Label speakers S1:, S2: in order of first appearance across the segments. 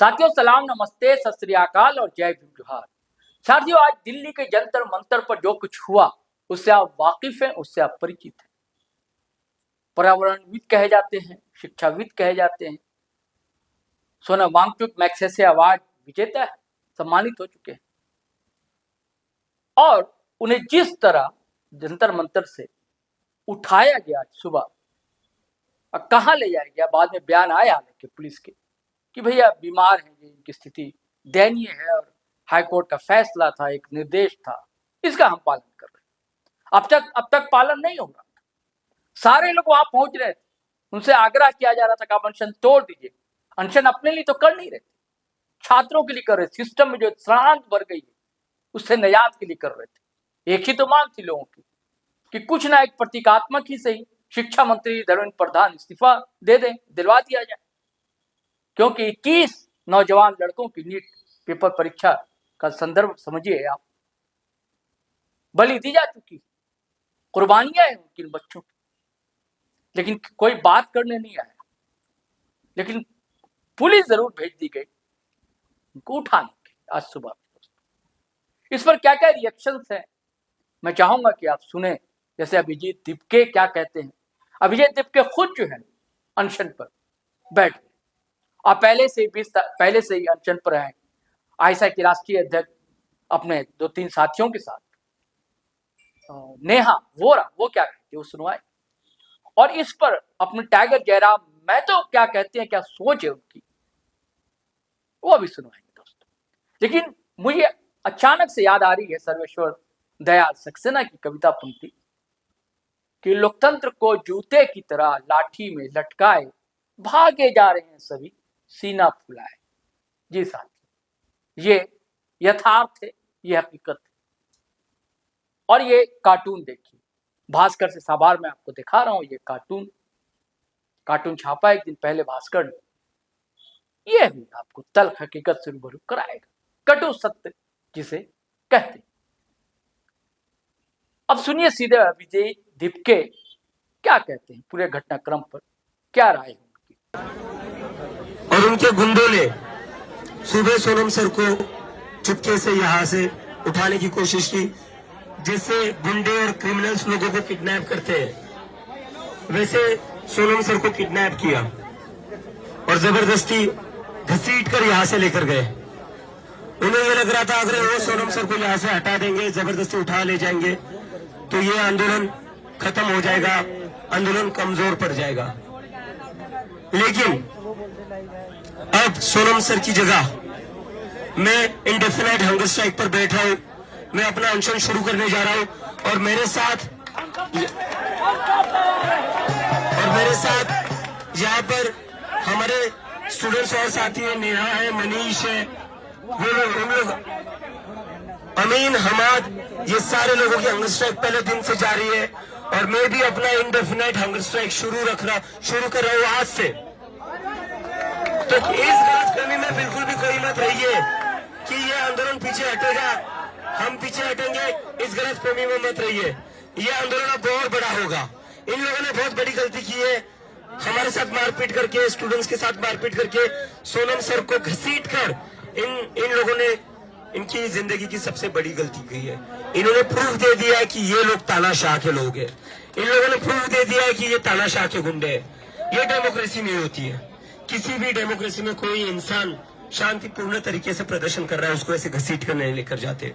S1: साथियों सलाम, नमस्ते, सत श्री अकाल और जय भीम जोहार। साथियों, आज दिल्ली के जंतर मंतर पर जो कुछ हुआ उससे आप वाकिफ हैं, उससे आप परिचित हैं। पर्यावरणविद कहे जाते हैं, शिक्षाविद कहे जाते हैं। सोनम वांगचुक मैग्सेसे अवार्ड विजेता है, सम्मानित हो चुके हैं। और उन्हें जिस तरह जंतर मंतर से उठाया गया सुबह और कहाँ ले जाया गया, बाद में बयान आया हालांकि पुलिस के कि भैया बीमार हैं, इनकी स्थिति दयनीय है और हाईकोर्ट का फैसला था, एक निर्देश था, इसका हम पालन कर रहे हैं। अब तक पालन नहीं हो रहा। सारे लोग वहां पहुंच रहे थे, उनसे आग्रह किया जा रहा था कि आप अनशन तोड़ दीजिए। अनशन अपने लिए तो कर नहीं रहे थे, छात्रों के लिए कर रहे थे। सिस्टम में जो सड़ांध बढ़ गई है उससे निजात के लिए कर रहे थे। एक ही तो मांग थी लोगों की कि कुछ ना एक प्रतीकात्मक ही सही शिक्षा मंत्री धर्मेंद्र प्रधान इस्तीफा दे दें, दिलवा दिया जाए। क्योंकि 21 नौजवान लड़कों की नीट पेपर परीक्षा का संदर्भ समझिए आप, बलि दी जा चुकी, कुर्बानियां हैं उनकी बच्चों की, लेकिन कोई बात करने नहीं आया। लेकिन पुलिस जरूर भेज दी गई उनको उठाने के आज सुबह। इस पर क्या क्या रिएक्शंस हैं मैं चाहूंगा कि आप सुने। जैसे अभिजीत दिपके क्या कहते हैं। अभिजीत दिपके खुद जो है अनशन पर बैठ गए और पहले से ही अनशन पर हैं। आईएसआई के राष्ट्रीय अध्यक्ष अपने 2-3 साथियों के साथ, नेहा वोरा, वो क्या कहती है वो सुनवाए। और इस पर अपने टाइगर जयराम मैं तो क्या कहते हैं, क्या सोच है उनकी, वो भी सुनवाएंगे दोस्तों। लेकिन मुझे अचानक से याद आ रही है सर्वेश्वर दयाल सक्सेना की कविता पंक्ति कि लोकतंत्र को जूते की तरह लाठी में लटकाए भागे जा रहे हैं सभी सीना फुलाए। जी साथी, ये यथार्थ है, ये हकीकत है। और ये कार्टून देखिए, भास्कर से साबार में आपको दिखा रहा हूं। ये कार्टून छापा एक दिन पहले भास्कर ने। ये भी आपको तल्ख हकीकत से रूबरू कराएगा, कटु सत्य जिसे कहते हैं। अब सुनिए सीधे अभिजीत दिपके क्या कहते हैं पूरे घटनाक्रम पर, क्या राय है उनकी।
S2: और उनके गुंडों ने सुबह सोनम सर को चुपके से यहाँ से उठाने की कोशिश की। जैसे गुंडे और क्रिमिनल्स लोगों को किडनैप करते हैं, वैसे सोनम सर को किडनैप किया और जबरदस्ती घसीटकर यहाँ से लेकर गए। उन्हें यह लग रहा था अगर वो सोनम सर को यहाँ से हटा देंगे, जबरदस्ती उठा ले जाएंगे, तो ये आंदोलन खत्म हो जाएगा, आंदोलन कमजोर पड़ जाएगा। लेकिन अब सोनम सर की जगह मैं इंडेफिनाइट हंगर स्ट्राइक पर बैठ रहा हूं। मैं अपना अनशन शुरू करने जा रहा हूं और मेरे साथ यहाँ पर हमारे स्टूडेंट्स और साथी हैं, नेहा है, मनीष है, वो लोग अमीन, हमाद, ये सारे लोगों की हंगर स्ट्राइक पहले दिन से जारी है। और मैं भी अपना इंडेफिनाइट हंगर स्ट्राइक शुरू कर रहा हूँ आज से। तो इस गलतफहमी में बिल्कुल भी कोई मत रहिए कि ये आंदोलन पीछे हटेगा, हम पीछे हटेंगे, इस गलतफहमी में मत रहिए। ये आंदोलन अब बहुत बड़ा होगा। इन लोगों ने बहुत बड़ी गलती की है, हमारे साथ मारपीट करके, स्टूडेंट्स के साथ मारपीट करके सोनम सर को घसीटकर इन लोगों ने इनकी जिंदगी की सबसे बड़ी गलती की है। इन्होंने प्रूफ दे दिया है कि ये लोग तानाशाह के लोग हैं। इन लोगों ने प्रूफ दे दिया है कि ये तानाशाह के गुंडे हैं। ये डेमोक्रेसी नहीं होती है। किसी भी डेमोक्रेसी में कोई इंसान शांतिपूर्ण तरीके से प्रदर्शन कर रहा है, उसको ऐसे घसीट कर नहीं लेकर जाते।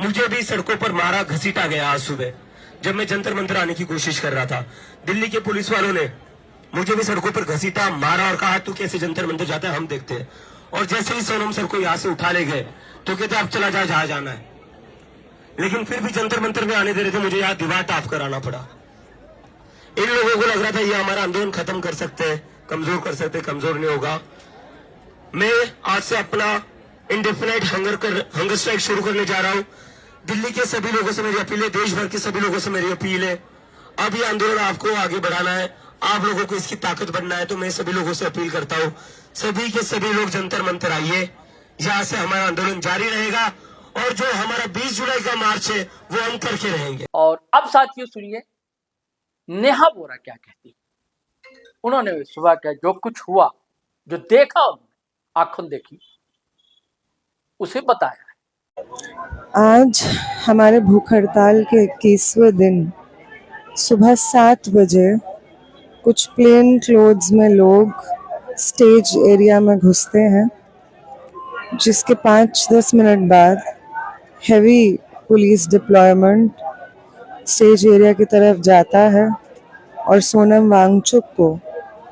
S2: मुझे भी सड़कों पर मारा घसीटा गया आज सुबह, जब मैं जंतर मंतर आने की कोशिश कर रहा था। दिल्ली के पुलिस वालों ने मुझे भी सड़कों पर घसीटा, मारा और कहा तू कैसे जंतर मंतर जाता है, हम देखते हैं। और जैसे ही सोनम सर को यहाँ से उठा ले गए तो कहते अब चला जा जहां जाना है। लेकिन फिर भी जंतर मंतर में आने दे रहे थे, मुझे यहाँ दीवार टाप कराना पड़ा। इन लोगों को लग रहा था ये हमारा आंदोलन खत्म कर सकते हैं, कमजोर कर सकते, कमजोर नहीं होगा। मैं आज से अपना इंडेफिनाइट हंगर स्ट्राइक शुरू करने जा रहा हूं। दिल्ली के सभी लोगों से मेरी अपील है, देश भर के सभी लोगों से मेरी अपील है, अब ये आंदोलन आपको आगे बढ़ाना है, आप लोगों को इसकी ताकत बनना है। तो मैं सभी लोगों से अपील करता हूं, सभी के सभी लोग जंतर मंतर आइए। यहाँ से हमारा आंदोलन जारी रहेगा और जो हमारा 20 जुलाई का मार्च है वो हम करके रहेंगे।
S1: और अब साथियों सुनिए नेहा वोरा क्या कहती है। उन्होंने सुबह का जो कुछ हुआ, जो देखा उन्होंने, आंखों देखी, उसे बताया।
S3: आज हमारे भूख हड़ताल के 21वें दिन सुबह 7 बजे कुछ प्लेन क्लोथ्स में लोग स्टेज एरिया में घुसते हैं, जिसके 5-10 मिनट बाद heavy police deployment stage area की तरफ जाता है और सोनम वांगचुक को,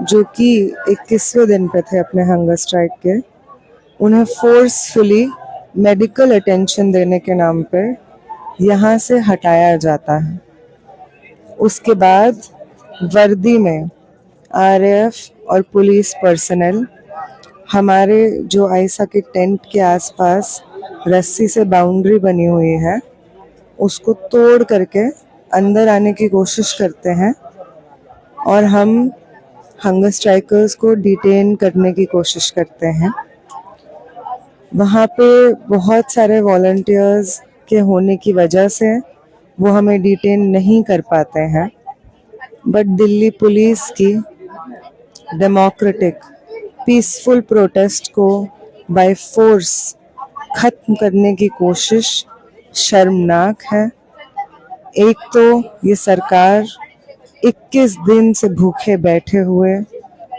S3: जो कि 21वें दिन पे थे अपने हंगर स्ट्राइक के, उन्हें फोर्सफुली मेडिकल अटेंशन देने के नाम पे यहाँ से हटाया जाता है। उसके बाद वर्दी में आरएएफ और पुलिस पर्सनल हमारे जो आयसा के टेंट के आसपास रस्सी से बाउंड्री बनी हुई है उसको तोड़ करके अंदर आने की कोशिश करते हैं और हम हंगर स्ट्राइकर्स को डिटेन करने की कोशिश करते हैं। वहाँ पे बहुत सारे वॉलंटियर्स के होने की वजह से वो हमें डिटेन नहीं कर पाते हैं, बट दिल्ली पुलिस की डेमोक्रेटिक पीसफुल प्रोटेस्ट को बाय फोर्स खत्म करने की कोशिश शर्मनाक है। एक तो ये सरकार 21 दिन से भूखे बैठे हुए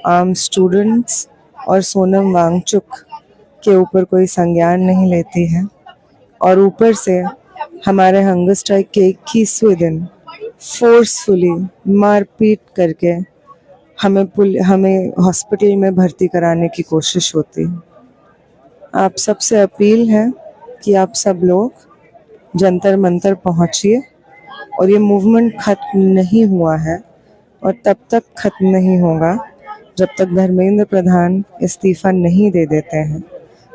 S3: आम स्टूडेंट्स और सोनम वांगचुक के ऊपर कोई संज्ञान नहीं लेती है, और ऊपर से हमारे हंगर स्ट्राइक के 21वें दिन फोर्सफुली मारपीट करके हमें हॉस्पिटल में भर्ती कराने की कोशिश होती है। आप सबसे अपील है कि आप सब लोग जंतर मंतर पहुंचिए, और ये मूवमेंट खत्म नहीं हुआ है और तब तक खत्म नहीं होगा जब तक धर्मेंद्र प्रधान इस्तीफा नहीं दे देते हैं।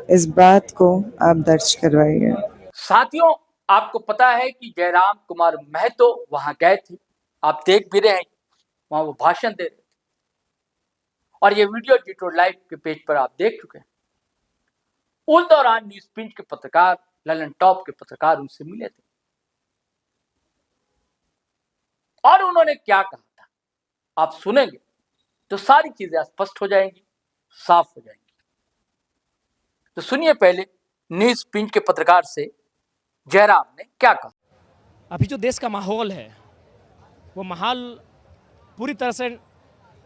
S3: इस बात को आप दर्ज करवाइए।
S1: साथियों, आपको पता है कि जयराम कुमार महतो वहां गए थे, आप देख भी रहे हैं, वहां वो भाषण दे रहे थे, और ये वीडियो डिटोर लाइव के पेज पर आप देख चुके हैं। उस दौरान न्यूज पिंच के पत्रकार, ललन टॉप के पत्रकार उनसे मिले थे, और उन्होंने क्या कहा था आप सुनेंगे तो सारी चीजें स्पष्ट हो जाएंगी, साफ हो जाएंगी। तो सुनिए पहले न्यूज पिंच के पत्रकार से जयराम ने क्या कहा।
S4: अभी जो देश का माहौल है वो माहौल पूरी तरह से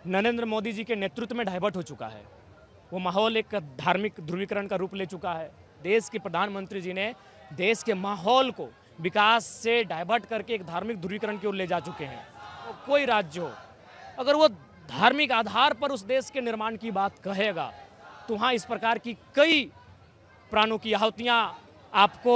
S4: नरेंद्र मोदी जी के नेतृत्व में डाइवर्ट हो चुका है। वो माहौल एक धार्मिक ध्रुवीकरण का रूप ले चुका है। देश के प्रधानमंत्री जी ने देश के माहौल को विकास से डाइवर्ट करके एक धार्मिक ध्रुवीकरण की ओर ले जा चुके हैं। तो कोई राज्य हो, अगर वो धार्मिक आधार पर उस देश के निर्माण की बात कहेगा तो वहाँ इस प्रकार की कई प्राणों की आहुतियाँ आपको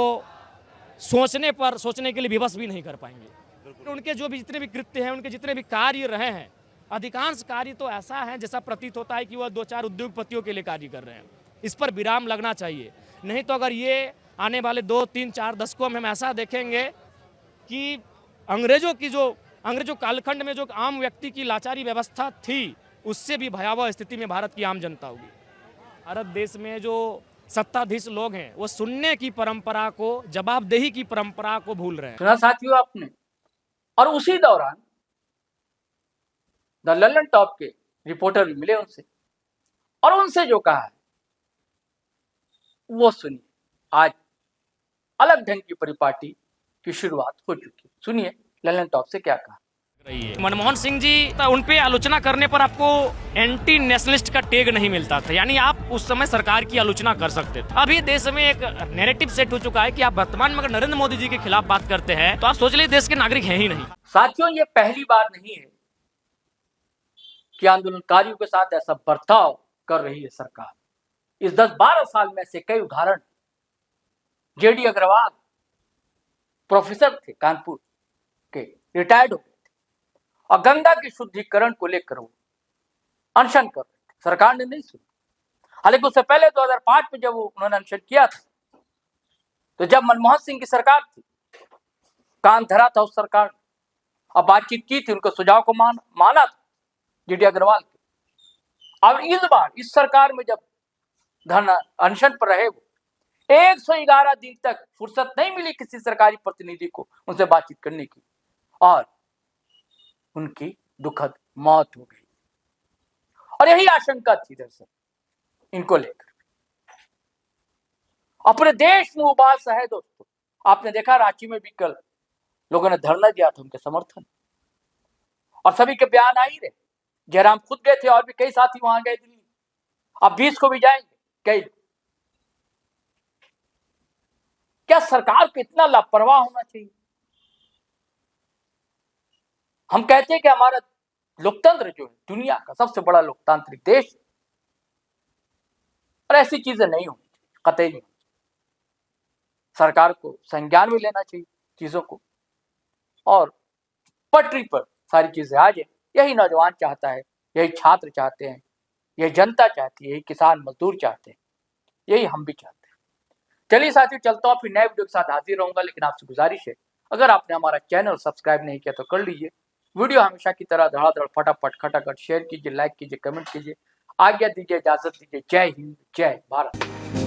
S4: सोचने के लिए विवश भी नहीं कर पाएंगे। उनके जो भी जितने भी कृत्य हैं, उनके जितने भी कार्य रहे हैं, अधिकांश कार्य तो ऐसा है जैसा प्रतीत होता है कि वह 2-4 उद्योगपतियों के लिए कार्य कर रहे हैं। इस पर विराम लगना चाहिए, नहीं तो अगर ये आने वाले 2-3-4 दशकों में हम ऐसा देखेंगे कि अंग्रेजों कालखंड में जो आम व्यक्ति की लाचारी व्यवस्था थी, उससे भी भयावह स्थिति में भारत की आम जनता होगी। भारत देश में जो सत्ताधीश लोग हैं वो सुनने की परंपरा को, जवाबदेही की परंपरा को भूल रहे हैं।
S1: सुना साथियों आपने। और उसी दौरान द ललन टॉप के रिपोर्टर भी मिले उनसे, और उनसे जो कहा है वो सुनिए। आज अलग ढंग की परिपाटी की शुरुआत हो चुकी है। सुनिए ललन टॉप से क्या कहा।
S4: मनमोहन सिंह जी, उन पे आलोचना करने पर आपको एंटी नेशनलिस्ट का टैग नहीं मिलता था, यानी आप उस समय सरकार की आलोचना कर सकते थे। अभी देश में एक नैरेटिव सेट हो चुका है कि आप वर्तमान में अगर नरेंद्र मोदी जी के खिलाफ बात करते हैं तो आप सोच लीजिए देश के नागरिक हैं ही नहीं।
S1: साथियों, ये पहली बार नहीं है कि आंदोलनकारियों के साथ ऐसा बर्ताव कर रही है सरकार। इस 10-12 साल में ऐसे कई उदाहरण। जेडी अग्रवाल प्रोफेसर थे कानपुर के, रिटायर्ड हो गए थे, और गंगा के शुद्धिकरण को लेकर वो अनशन कर रहे थे, सरकार ने नहीं सुनी। हालांकि उससे पहले 2005 में जब उन्होंने अनशन किया था, तो जब मनमोहन सिंह की सरकार थी, कान धरा था उस सरकार ने, और बातचीत की थी, उनके सुझाव को माना था जेडी अग्रवाल के। अब इस बार इस सरकार में जब धरना अनशन पर रहे, वो 111 दिन तक फुर्सत नहीं मिली किसी सरकारी प्रतिनिधि को उनसे बातचीत करने की, और उनकी दुखद मौत हो गई। और यही आशंका थी दरअसल इनको लेकर। अपने देश में उबाल सा है दोस्तों। आपने देखा रांची में भी कल लोगों ने धरना दिया था उनके समर्थन, और सभी के बयान आ ही रहे। जयराम खुद गए थे और भी कई साथी वहां गए दिल्ली, अब 20 को भी जाएंगे कई। क्या सरकार को इतना लापरवाह होना चाहिए? हम कहते हैं कि हमारा लोकतंत्र जो है दुनिया का सबसे बड़ा लोकतांत्रिक देश है, और ऐसी चीजें नहीं होनी चाहिए, कतई नहीं। सरकार को संज्ञान में लेना चाहिए चीजों को, और पटरी पर सारी चीजें आ जाए। यही नौजवान चाहता है, यही छात्र चाहते हैं, यही जनता चाहती है, यही किसान मजदूर चाहते हैं, यही हम भी चाहते हैं। चलिए साथियों, चलता हूं, फिर नए वीडियो के साथ हाजिर रहूंगा। लेकिन आपसे गुजारिश है, अगर आपने हमारा चैनल सब्सक्राइब नहीं किया तो कर लीजिए। वीडियो हमेशा की तरह धड़ाधड़ फटाफट खटाखट शेयर कीजिए, लाइक कीजिए, कमेंट कीजिए। आज्ञा दीजिए, इजाजत दीजिए। जय हिंद, जय भारत।